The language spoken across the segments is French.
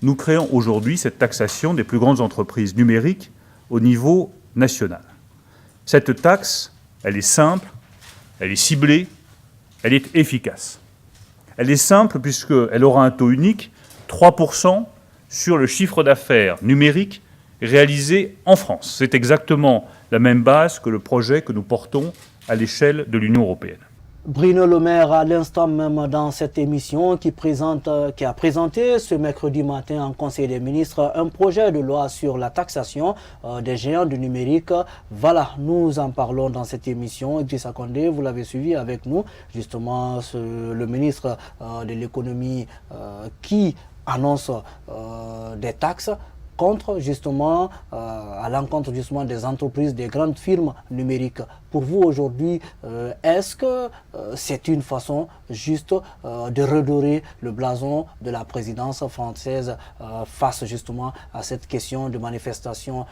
nous créons aujourd'hui cette taxation des plus grandes entreprises numériques au niveau national. Cette taxe, elle est simple, elle est ciblée, elle est efficace. Elle est simple puisqu'elle aura un taux unique, 3% sur le chiffre d'affaires numérique réalisé en France. C'est exactement la même base que le projet que nous portons à l'échelle de l'Union européenne. Bruno Le Maire, à l'instant même dans cette émission, qui a présenté ce mercredi matin en Conseil des ministres un projet de loi sur la taxation des géants du numérique. Voilà, nous en parlons dans cette émission. Idrissa Condé, vous l'avez suivi avec nous, justement, le ministre de l'économie qui annonce des taxes contre justement à l'encontre justement des entreprises, des grandes firmes numériques. Pour vous aujourd'hui, est-ce que c'est une façon juste de redorer le blason de la présidence française face justement à cette question de manifestation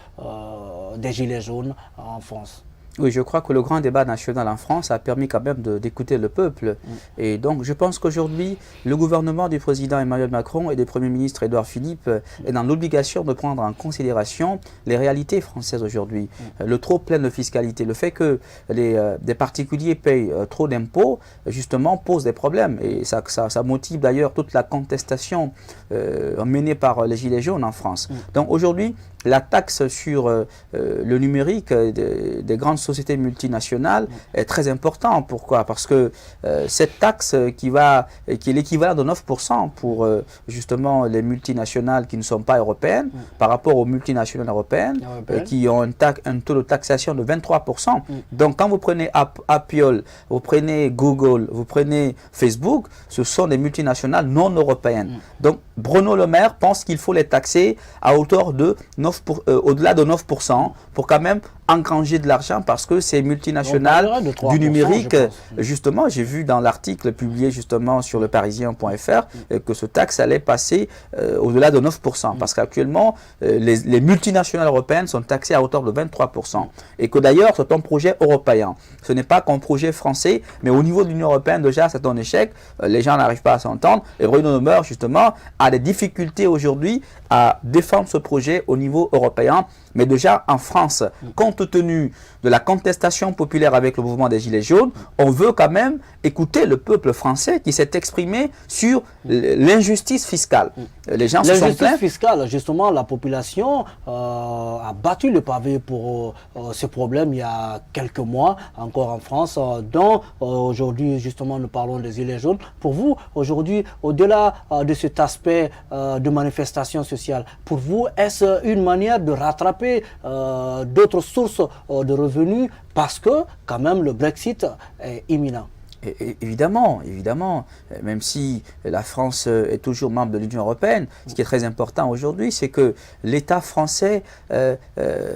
des Gilets jaunes en France? Oui, je crois que le grand débat national en France a permis quand même d'écouter le peuple. Et donc, je pense qu'aujourd'hui, le gouvernement du président Emmanuel Macron et du Premier ministre Édouard Philippe est dans l'obligation de prendre en considération les réalités françaises aujourd'hui. Le trop plein de fiscalité, le fait que des particuliers payent trop d'impôts, justement, pose des problèmes. Et ça motive d'ailleurs toute la contestation menée par les Gilets jaunes en France. Donc aujourd'hui, la taxe sur le numérique des grandes sociétés multinationales est très importante. Pourquoi? Parce que cette taxe qui est l'équivalent de 9% pour justement les multinationales qui ne sont pas européennes par rapport aux multinationales européennes qui ont un taux de taxation de 23%. Donc quand vous prenez Apple, vous prenez Google, vous prenez Facebook, ce sont des multinationales non européennes. Donc Bruno Le Maire pense qu'il faut les taxer à hauteur de au-delà de 9% pour quand même engranger de l'argent parce que ces multinationales du numérique, justement, j'ai vu dans l'article publié justement sur leparisien.fr que ce taxe allait passer au-delà de 9% parce qu'actuellement, les multinationales européennes sont taxées à hauteur de 23% et que d'ailleurs, c'est un projet européen. Ce n'est pas qu'un projet français, mais au niveau de l'Union européenne, déjà, c'est un échec. Les gens n'arrivent pas à s'entendre et Bruno Le Maire, justement, a des difficultés aujourd'hui à défendre ce projet au niveau européen. Mais déjà en France, compte tenu de la contestation populaire avec le mouvement des Gilets jaunes, on veut quand même écouter le peuple français qui s'est exprimé sur l'injustice fiscale. Les gens se sont plaints. L'injustice fiscale, justement, la population a battu le pavé pour ce problème il y a quelques mois, encore en France, dont aujourd'hui, justement, nous parlons des Gilets jaunes. Pour vous, aujourd'hui, au-delà de cet aspect de manifestation sociale, pour vous, est-ce une manière de rattraper d'autres sources de revenus parce que quand même le Brexit est imminent? Évidemment, même si la France est toujours membre de l'Union européenne, ce qui est très important aujourd'hui, c'est que l'État français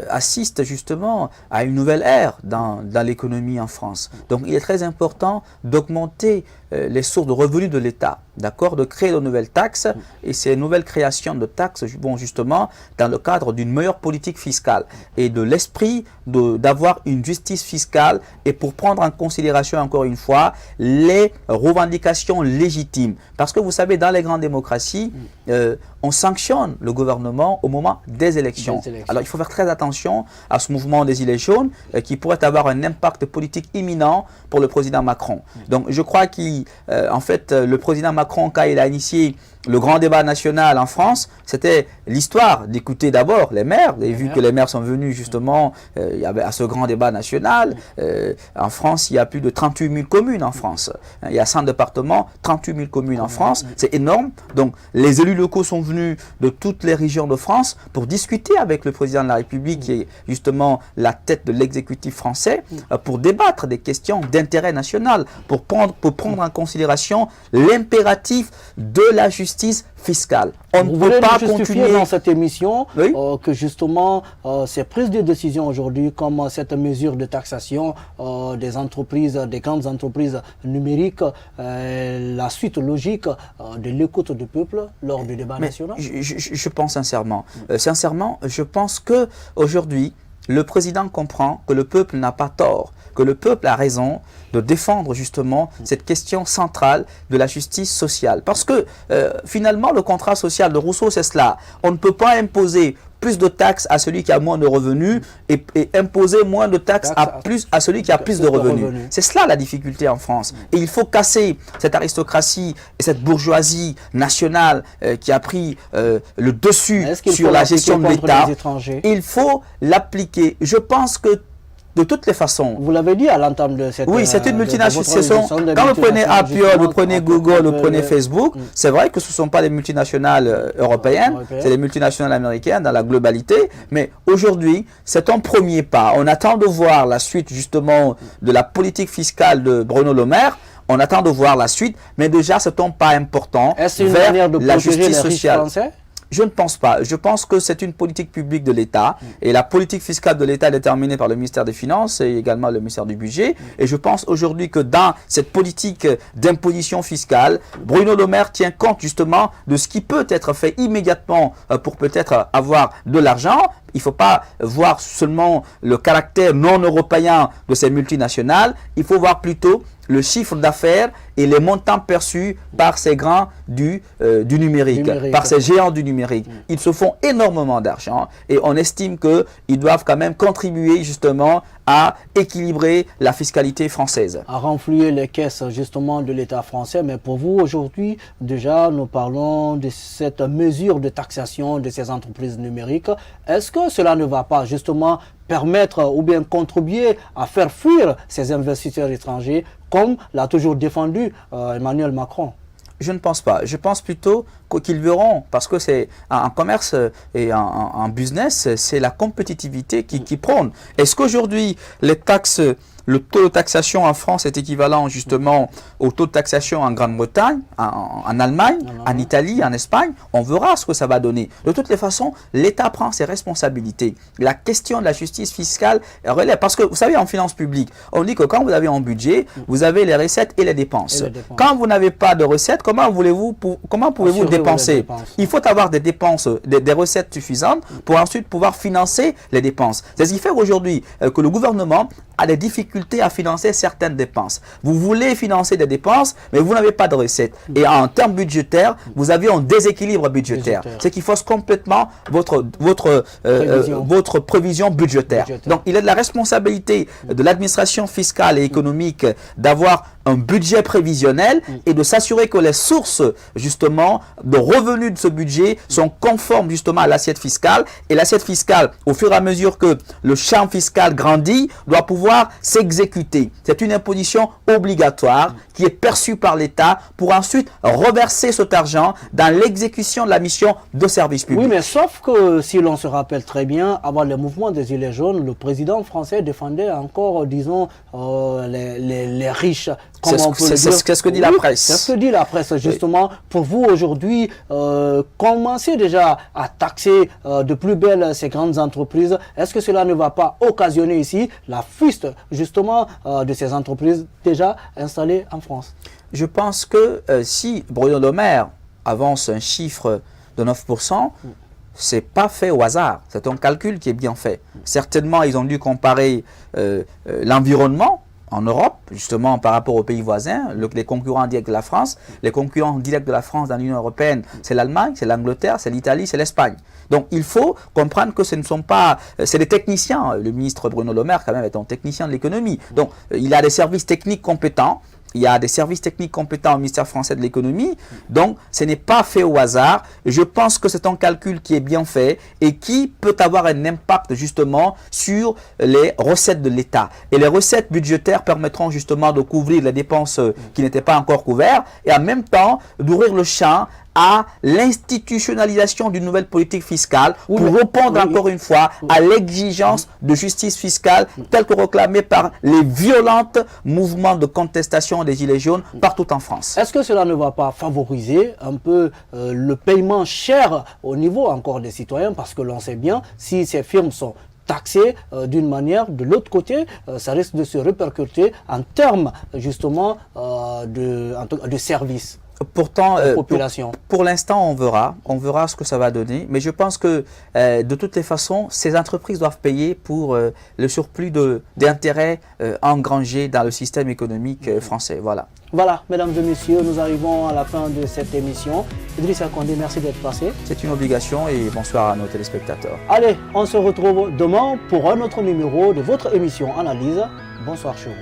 assiste justement à une nouvelle ère dans l'économie en France. Donc il est très important d'augmenter les sources de revenus de l'État, d'accord, de créer de nouvelles taxes, et ces nouvelles créations de taxes vont justement dans le cadre d'une meilleure politique fiscale et de l'esprit d'avoir une justice fiscale et pour prendre en considération encore une fois les revendications légitimes. Parce que vous savez, dans les grandes démocraties, on sanctionne le gouvernement au moment des élections. Alors il faut faire très attention à ce mouvement des Gilets jaunes qui pourrait avoir un impact politique imminent pour le président Macron. Donc je crois qu'en fait, le président Macron, quand il a initié le grand débat national en France, c'était l'histoire d'écouter d'abord les maires. Vous avez vu que les maires sont venus justement à ce grand débat national. En France, il y a plus de 38 000 communes en France. Il y a 100 départements, 38 000 communes en France. C'est énorme. Donc, les élus locaux sont venus de toutes les régions de France pour discuter avec le président de la République, qui est justement la tête de l'exécutif français, pour débattre des questions d'intérêt national, pour prendre en considération l'impératif de la justice fiscale. On ne peut pas justifier dans cette émission que justement ces prises de décision aujourd'hui, comme cette mesure de taxation des entreprises, des grandes entreprises numériques, la suite logique de l'écoute du peuple lors du débat national? Je pense sincèrement, je pense que aujourd'hui le président comprend que le peuple n'a pas tort, que le peuple a raison de défendre justement cette question centrale de la justice sociale. Parce que finalement, le contrat social de Rousseau, c'est cela. On ne peut pas imposer plus de taxes à celui qui a moins de revenus et imposer moins de taxes à celui qui a plus de revenus. C'est cela la difficulté en France. Et il faut casser cette aristocratie et cette bourgeoisie nationale qui a pris le dessus sur la gestion de l'État. Il faut l'appliquer. Je pense que de toutes les façons. Vous l'avez dit à l'entame de cette... Oui, c'est une multinationale. Quand vous prenez Apple, vous prenez Google, vous prenez Facebook, c'est vrai que ce ne sont pas des multinationales européennes, c'est des multinationales américaines dans la globalité. Mais aujourd'hui, c'est un premier pas. On attend de voir la suite justement de la politique fiscale de Bruno Le Maire. On attend de voir la suite, mais déjà c'est un pas important vers la justice sociale. Français? Je ne pense pas. Je pense que c'est une politique publique de l'État et la politique fiscale de l'État est déterminée par le ministère des Finances et également le ministère du Budget. Et je pense aujourd'hui que dans cette politique d'imposition fiscale, Bruno Le Maire tient compte justement de ce qui peut être fait immédiatement pour peut-être avoir de l'argent. Il ne faut pas voir seulement le caractère non européen de ces multinationales, il faut voir plutôt le chiffre d'affaires et les montants perçus par ces grands du numérique, par ces géants du numérique. Ils se font énormément d'argent et on estime qu'ils doivent quand même contribuer justement à équilibrer la fiscalité française. À renflouer les caisses justement de l'État français. Mais pour vous aujourd'hui, déjà nous parlons de cette mesure de taxation de ces entreprises numériques. Est-ce que cela ne va pas justement permettre ou bien contribuer à faire fuir ces investisseurs étrangers comme l'a toujours défendu Emmanuel Macron? Je ne pense pas. Je pense plutôt qu'ils verront, parce que c'est un commerce et un business, c'est la compétitivité qui prône. Est-ce qu'aujourd'hui, les taxes, le taux de taxation en France est équivalent justement au taux de taxation en Grande-Bretagne, en Allemagne, en Italie, en Espagne? On verra ce que ça va donner. De toutes les façons, l'État prend ses responsabilités. La question de la justice fiscale relève, parce que vous savez, en finance publique, on dit que quand vous avez un budget, vous avez les recettes et les dépenses. Quand vous n'avez pas de recettes, comment pouvez-vous dépenser? Il faut avoir des dépenses, des recettes suffisantes pour ensuite pouvoir financer les dépenses. C'est ce qui fait aujourd'hui que le gouvernement a des difficultés à financer certaines dépenses. Vous voulez financer des dépenses, mais vous n'avez pas de recettes. Et en termes budgétaires, vous avez un déséquilibre budgétaire. C'est qu'il fausse complètement votre prévision budgétaire. Donc, il est de la responsabilité de l'administration fiscale et économique d'avoir un budget prévisionnel et de s'assurer que les sources justement de revenus de ce budget sont conformes justement à l'assiette fiscale. Et l'assiette fiscale, au fur et à mesure que le champ fiscal grandit, doit pouvoir s'exécuter. C'est une imposition obligatoire qui est perçue par l'État pour ensuite reverser cet argent dans l'exécution de la mission de service public. Oui, mais sauf que si l'on se rappelle très bien, avant le mouvement des Gilets jaunes, le président français défendait encore, disons, les riches. C'est ce que dit la presse. C'est ce que dit la presse, justement. Oui. Pour vous, aujourd'hui, commencer déjà à taxer de plus belle ces grandes entreprises, est-ce que cela ne va pas occasionner ici la fuite, justement, de ces entreprises déjà installées en France? Je pense que si Bruno Le Maire avance un chiffre de 9%, c'est pas fait au hasard. C'est un calcul qui est bien fait. Certainement, ils ont dû comparer l'environnement en Europe, justement par rapport aux pays voisins, les concurrents directs de la France. Les concurrents directs de la France dans l'Union européenne, c'est l'Allemagne, c'est l'Angleterre, c'est l'Italie, c'est l'Espagne. Donc il faut comprendre que ce ne sont pas... C'est des techniciens. Le ministre Bruno Le Maire, quand même, est un technicien de l'économie. Donc il a des services techniques compétents. Il y a des services techniques compétents au ministère français de l'économie. Donc, ce n'est pas fait au hasard. Je pense que c'est un calcul qui est bien fait et qui peut avoir un impact justement sur les recettes de l'État. Et les recettes budgétaires permettront justement de couvrir les dépenses qui n'étaient pas encore couvertes et en même temps d'ouvrir le champ à l'institutionnalisation d'une nouvelle politique fiscale pour répondre encore une fois à l'exigence de justice fiscale telle que réclamée par les violents mouvements de contestation des Gilets jaunes partout en France. Est-ce que cela ne va pas favoriser un peu le paiement cher au niveau encore des citoyens? Parce que l'on sait bien, si ces firmes sont taxées d'une manière, de l'autre côté, ça risque de se répercuter en termes justement de services. Pourtant, la population. Pour l'instant, on verra ce que ça va donner. Mais je pense que de toutes les façons, ces entreprises doivent payer pour le surplus d'intérêts engrangés dans le système économique français. Voilà. Voilà, mesdames et messieurs, nous arrivons à la fin de cette émission. Idrissa Condé, merci d'être passé. C'est une obligation et bonsoir à nos téléspectateurs. Allez, on se retrouve demain pour un autre numéro de votre émission Analyse. Bonsoir chez vous.